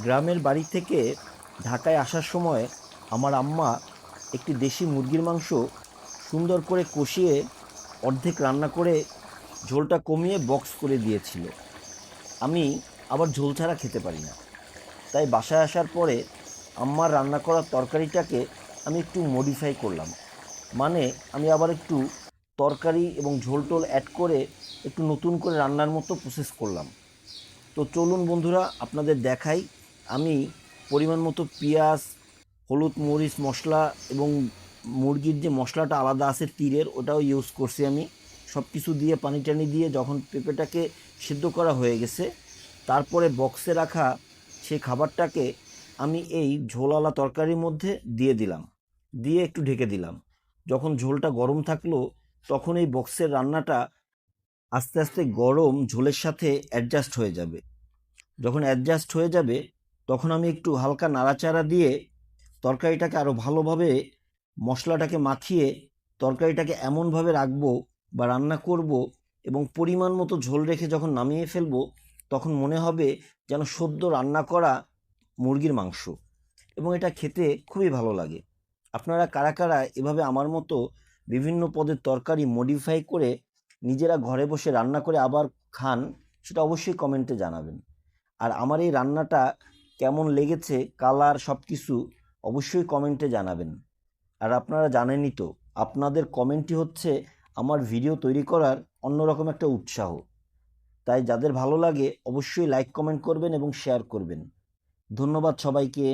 গ্রামের বাড়ি থেকে ঢাকায় আসার সময় আমার আম্মা একটি দেশি মুরগির মাংস সুন্দর করে কষিয়ে অর্ধেক রান্না করে ঝোলটা কমিয়ে বক্স করে দিয়েছিল। আমি আবার ঝোল ছাড়া খেতে পারি না, তাই বাসায় আসার পরে আম্মার রান্না করা তরকারিটাকে আমি একটু মডিফাই করলাম। মানে আমি আবার একটু তরকারি এবং ঝোল টোল অ্যাড করে একটু নতুন করে রান্নার মতো প্রসেস করলাম। তো চলুন বন্ধুরা, আপনাদের দেখাই। আমি পরিমাণ মতো পেঁয়াজ, হলুদ, মরিচ, মশলা এবং মুরগির যে মশলাটা আলাদা আছে তীরের, ওটাও ইউজ করছি আমি। সব কিছু দিয়ে পানি টানি দিয়ে যখন পেঁপেটাকে সিদ্ধ করা হয়ে গেছে, তারপরে বক্সে রাখা সেই খাবারটাকে আমি এই ঝোলালা তরকারির মধ্যে দিয়ে দিলাম, দিয়ে একটু ঢেকে দিলাম। যখন ঝোলটা গরম থাকলো, তখন এই বক্সের রান্নাটা আস্তে আস্তে গরম ঝোলের সাথে অ্যাডজাস্ট হয়ে যাবে। যখন অ্যাডজাস্ট হয়ে যাবে, তখন আমি একটু হালকা নাড়াচাড়া দিয়ে তরকারিটাকে আরও ভালোভাবে মশলাটাকে মাখিয়ে তরকারিটাকে এমনভাবে রাখবো বা রান্না করব, এবং পরিমাণ মতো ঝোল রেখে যখন নামিয়ে ফেলবো, তখন মনে হবে যেন সদ্য রান্না করা মুরগির মাংস, এবং এটা খেতে খুবই ভালো লাগে। আপনারা কারা কারা এভাবে আমার মতো বিভিন্ন পদের তরকারি মডিফাই করে নিজেরা ঘরে বসে রান্না করে আবার খান, সেটা অবশ্যই কমেন্টে জানাবেন। আর আমার এই রান্নাটা কেমন লেগেছে, কালার সব কিছু অবশ্যই কমেন্টে জানাবেন। আর আপনারা জানেনই তো, আপনাদের কমেন্টই হচ্ছে আমার ভিডিও তৈরি করার অন্যরকম একটা উৎসাহ। তাই যাদের ভালো লাগে অবশ্যই লাইক কমেন্ট করবেন এবং শেয়ার করবেন। ধন্যবাদ সবাইকে।